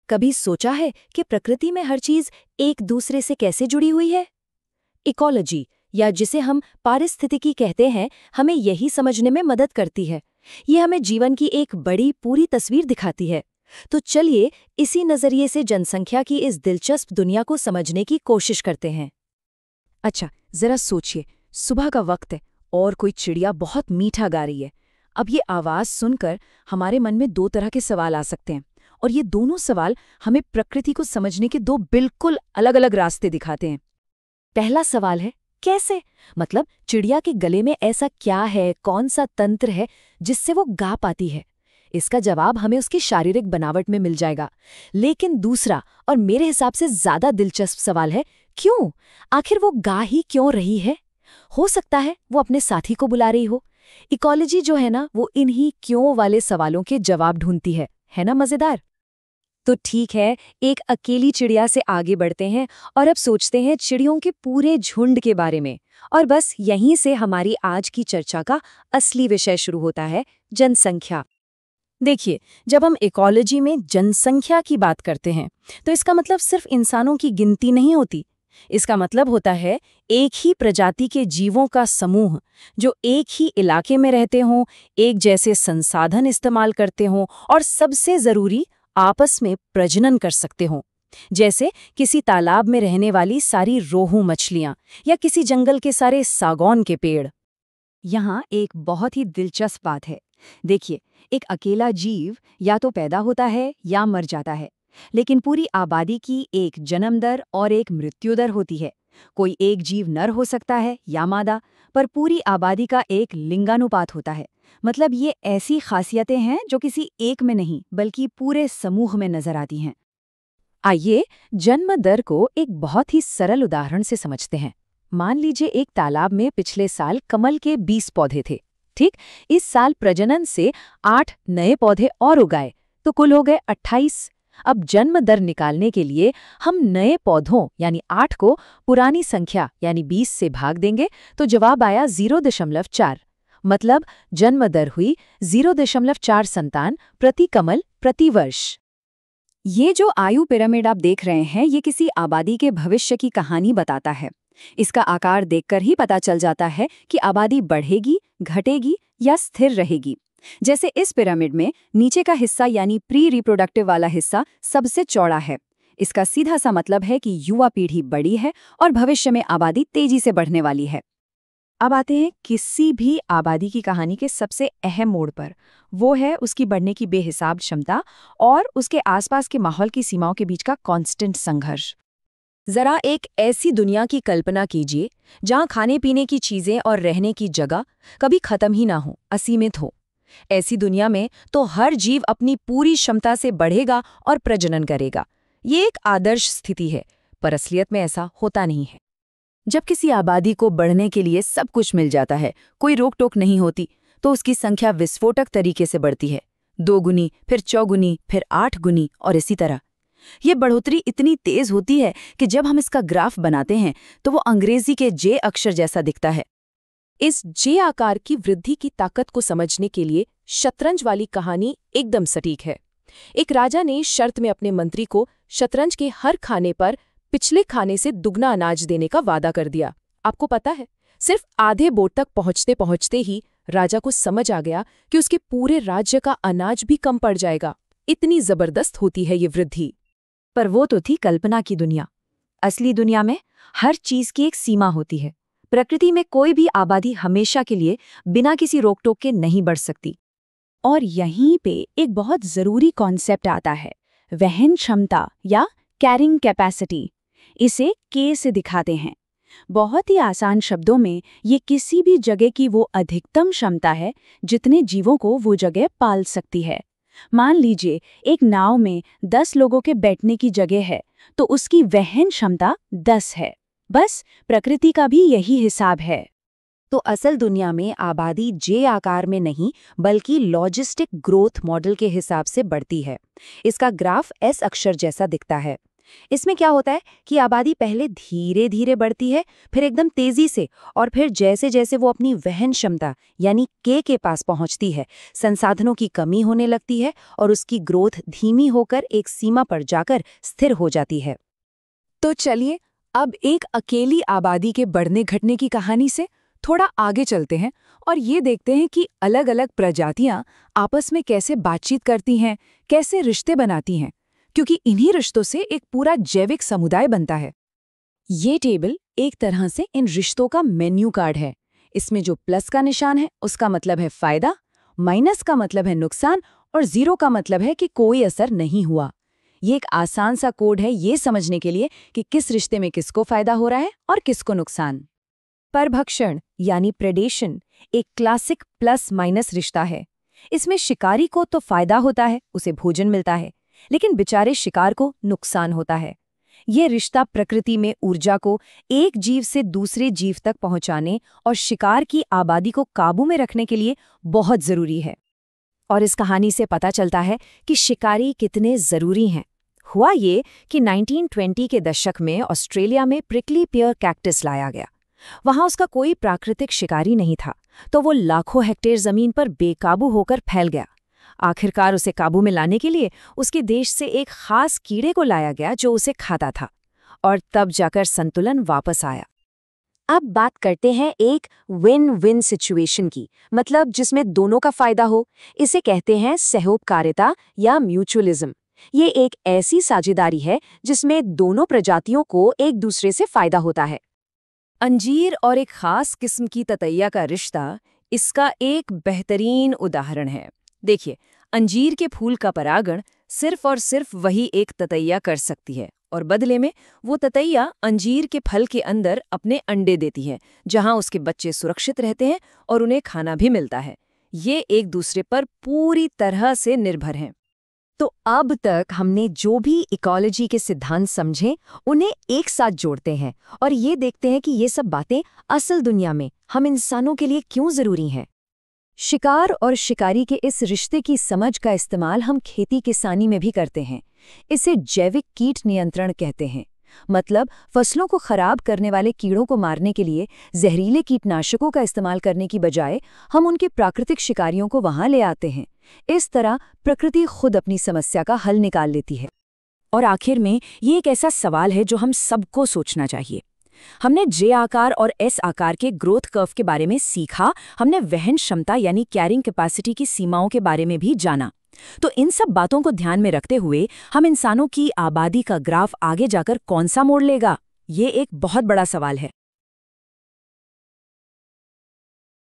कभी सोचा है कि प्रकृति में हर चीज एक दूसरे से कैसे जुड़ी हुई है? इकोलॉजी, या जिसे हम पारिस्थितिकी कहते हैं, हमें यही समझने में मदद करती है। ये हमें जीवन की एक बड़ी पूरी तस्वीर दिखाती है। तो चलिए इसी नजरिए से जनसंख्या की इस दिलचस्प दुनिया को समझने की कोशिश करते हैं। अच्छा, जरा सोचिए, सुबह का वक्त है और कोई चिड़िया बहुत मीठा गा रही है। अब ये आवाज सुनकर हमारे मन में दो तरह के सवाल आ सकते हैं, और ये दोनों सवाल हमें प्रकृति को समझने के दो बिल्कुल अलग-अलग रास्ते दिखाते हैं। पहला सवाल है, कैसे? मतलब चिड़िया के गले में ऐसा क्या है, कौन सा तंत्र है जिससे वो गा पाती है? इसका जवाब हमें उसकी शारीरिक बनावट में मिल जाएगा। लेकिन दूसरा और मेरे हिसाब से ज्यादा दिलचस्प सवाल है, क्यों? आखिर वो गा ही क्यों रही है? हो सकता है वो अपने साथी को बुला रही हो। इकोलॉजी जो है ना, वो इन्हीं क्यों वाले सवालों के जवाब ढूंढती है ना मजेदार? तो ठीक है, एक अकेली चिड़िया से आगे बढ़ते हैं और अब सोचते हैं चिड़ियों के पूरे झुंड के बारे में। और बस यहीं से हमारी आज की चर्चा का असली विषय शुरू होता है, जनसंख्या। देखिए, जब हम इकोलॉजी में जनसंख्या की बात करते हैं तो इसका मतलब सिर्फ इंसानों की गिनती नहीं होती। इसका मतलब होता है एक ही प्रजाति के जीवों का समूह जो एक ही इलाके में रहते हों, एक जैसे संसाधन इस्तेमाल करते हों और सबसे जरूरी आपस में प्रजनन कर सकते हों। जैसे किसी तालाब में रहने वाली सारी रोहू मछलियां या किसी जंगल के सारे सागौन के पेड़। यहाँ एक बहुत ही दिलचस्प बात है। देखिए, एक अकेला जीव या तो पैदा होता है या मर जाता है, लेकिन पूरी आबादी की एक जन्म दर और एक मृत्यु दर होती है। कोई एक जीव नर हो सकता है या मादा, पर पूरी आबादी का एक लिंगानुपात होता है। मतलब ये ऐसी खासियतें हैं जो किसी एक में नहीं बल्कि पूरे समूह में नजर आती हैं। आइए जन्म दर को एक बहुत ही सरल उदाहरण से समझते हैं। मान लीजिए एक तालाब में पिछले साल कमल के 20 पौधे थे। ठीक, इस साल प्रजनन से 8 नए पौधे और उगाए, तो कुल हो गए 28। अब जन्म दर निकालने के लिए हम नए पौधों यानी 8 को पुरानी संख्या यानी 20 से भाग देंगे, तो जवाब आया 0.4। मतलब जन्म दर हुई 0.4 संतान प्रति कमल प्रति वर्ष। ये जो आयु पिरामिड आप देख रहे हैं, ये किसी आबादी के भविष्य की कहानी बताता है। इसका आकार देखकर ही पता चल जाता है कि आबादी बढ़ेगी, घटेगी या स्थिर रहेगी। जैसे इस पिरामिड में नीचे का हिस्सा यानी प्री रिप्रोडक्टिव वाला हिस्सा सबसे चौड़ा है। इसका सीधा सा मतलब है कि युवा पीढ़ी बड़ी है और भविष्य में आबादी तेजी से बढ़ने वाली है। अब आते हैं किसी भी आबादी की कहानी के सबसे अहम मोड़ पर। वो है उसकी बढ़ने की बेहिसाब क्षमता और उसके आसपास के माहौल की सीमाओं के बीच का कांस्टेंट संघर्ष। जरा एक ऐसी दुनिया की कल्पना कीजिए जहां खाने पीने की चीजें और रहने की जगह कभी खत्म ही ना हो, असीमित हो। ऐसी दुनिया में तो हर जीव अपनी पूरी क्षमता से बढ़ेगा और प्रजनन करेगा। ये एक आदर्श स्थिति है, पर असलियत में ऐसा होता नहीं है। जब किसी आबादी को बढ़ने के लिए सब कुछ मिल जाता है, कोई रोक टोक नहीं होती, तो उसकी संख्या विस्फोटक तरीके से बढ़ती है। 2 गुनी, फिर 4 गुनी, फिर 8 गुनी और इसी तरह। ये बढ़ोतरी इतनी तेज होती है कि जब हम इसका ग्राफ बनाते हैं तो वो अंग्रेजी के जे अक्षर जैसा दिखता है। इस जे आकार की वृद्धि की ताकत को समझने के लिए शतरंज वाली कहानी एकदम सटीक है। एक राजा ने शर्त में अपने मंत्री को शतरंज के हर खाने पर पिछले खाने से दुगना अनाज देने का वादा कर दिया। आपको पता है, सिर्फ आधे बोर्ड तक पहुंचते पहुंचते ही राजा को समझ आ गया कि उसके पूरे राज्य का अनाज भी कम पड़ जाएगा। इतनी जबरदस्त होती है ये वृद्धि। पर वो तो थी कल्पना की दुनिया। असली दुनिया में हर चीज की एक सीमा होती है। प्रकृति में कोई भी आबादी हमेशा के लिए बिना किसी रोक टोक के नहीं बढ़ सकती। और यहीं पे एक बहुत जरूरी कॉन्सेप्ट आता है, वहन क्षमता या कैरिंग कैपेसिटी। इसे के से दिखाते हैं। बहुत ही आसान शब्दों में ये किसी भी जगह की वो अधिकतम क्षमता है जितने जीवों को वो जगह पाल सकती है। मान लीजिए एक नाव में 10 लोगों के बैठने की जगह है, तो उसकी वहन क्षमता 10 है। बस प्रकृति का भी यही हिसाब है। तो असल दुनिया में आबादी जे आकार में नहीं बल्कि लॉजिस्टिक ग्रोथ मॉडल के हिसाब से बढ़ती है। इसका ग्राफ एस अक्षर जैसा दिखता है। इसमें क्या होता है कि आबादी पहले धीरे धीरे बढ़ती है, फिर एकदम तेजी से, और फिर जैसे जैसे वो अपनी वहन क्षमता यानी के पास पहुंचती है, संसाधनों की कमी होने लगती है और उसकी ग्रोथ धीमी होकर एक सीमा पर जाकर स्थिर हो जाती है। तो चलिए अब एक अकेली आबादी के बढ़ने घटने की कहानी से थोड़ा आगे चलते हैं और ये देखते हैं कि अलग-अलग प्रजातियां आपस में कैसे बातचीत करती हैं, कैसे रिश्ते बनाती हैं, क्योंकि इन्हीं रिश्तों से एक पूरा जैविक समुदाय बनता है। ये टेबल एक तरह से इन रिश्तों का मेन्यू कार्ड है। इसमें जो प्लस का निशान है उसका मतलब है फायदा, माइनस का मतलब है नुकसान, और जीरो का मतलब है कि कोई असर नहीं हुआ। ये एक आसान सा कोड है ये समझने के लिए कि किस रिश्ते में किसको फायदा हो रहा है और किसको नुकसान। परभक्षण यानी प्रेडेशन एक क्लासिक प्लस माइनस रिश्ता है। इसमें शिकारी को तो फायदा होता है, उसे भोजन मिलता है, लेकिन बेचारे शिकार को नुकसान होता है। ये रिश्ता प्रकृति में ऊर्जा को एक जीव से दूसरे जीव तक पहुंचाने और शिकार की आबादी को काबू में रखने के लिए बहुत जरूरी है। और इस कहानी से पता चलता है कि शिकारी कितने जरूरी हैं। हुआ ये कि 1920 के दशक में ऑस्ट्रेलिया में प्रिकली पियर कैक्टस लाया गया। वहां उसका कोई प्राकृतिक शिकारी नहीं था, तो वो लाखों हेक्टेयर जमीन पर बेकाबू होकर फैल गया। आखिरकार उसे काबू में लाने के लिए उसके देश से एक खास कीड़े को लाया गया जो उसे खाता था, और तब जाकर संतुलन वापस आया। अब बात करते हैं एक विन विन सिचुएशन की, मतलब जिसमें दोनों का फायदा हो। इसे कहते हैं सहयोगकारिता या म्यूचुअलिज्म। ये एक ऐसी साझेदारी है जिसमें दोनों प्रजातियों को एक दूसरे से फायदा होता है। अंजीर और एक खास किस्म की ततैया का रिश्ता इसका एक बेहतरीन उदाहरण है। देखिए, अंजीर के फूल का परागण सिर्फ और सिर्फ वही एक ततैया कर सकती है, और बदले में वो ततैया अंजीर के फल के अंदर अपने अंडे देती है, जहां उसके बच्चे सुरक्षित रहते हैं और उन्हें खाना भी मिलता है। ये एक दूसरे पर पूरी तरह से निर्भर हैं। तो अब तक हमने जो भी इकोलॉजी के सिद्धांत समझे उन्हें एक साथ जोड़ते हैं और ये देखते हैं कि ये सब बातें असल दुनिया में हम इंसानों के लिए क्यों जरूरी हैं। शिकार और शिकारी के इस रिश्ते की समझ का इस्तेमाल हम खेती किसानी में भी करते हैं। इसे जैविक कीट नियंत्रण कहते हैं। मतलब फसलों को खराब करने वाले कीड़ों को मारने के लिए जहरीले कीटनाशकों का इस्तेमाल करने की बजाय हम उनके प्राकृतिक शिकारियों को वहां ले आते हैं। इस तरह प्रकृति खुद अपनी समस्या का हल निकाल लेती है। और आखिर में ये एक ऐसा सवाल है जो हम सबको सोचना चाहिए। हमने जे आकार और एस आकार के ग्रोथ कर्व के बारे में सीखा, हमने वहन क्षमता यानी कैरिंग कैपेसिटी की सीमाओं के बारे में भी जाना। तो इन सब बातों को ध्यान में रखते हुए हम इंसानों की आबादी का ग्राफ आगे जाकर कौन सा मोड़ लेगा, ये एक बहुत बड़ा सवाल है।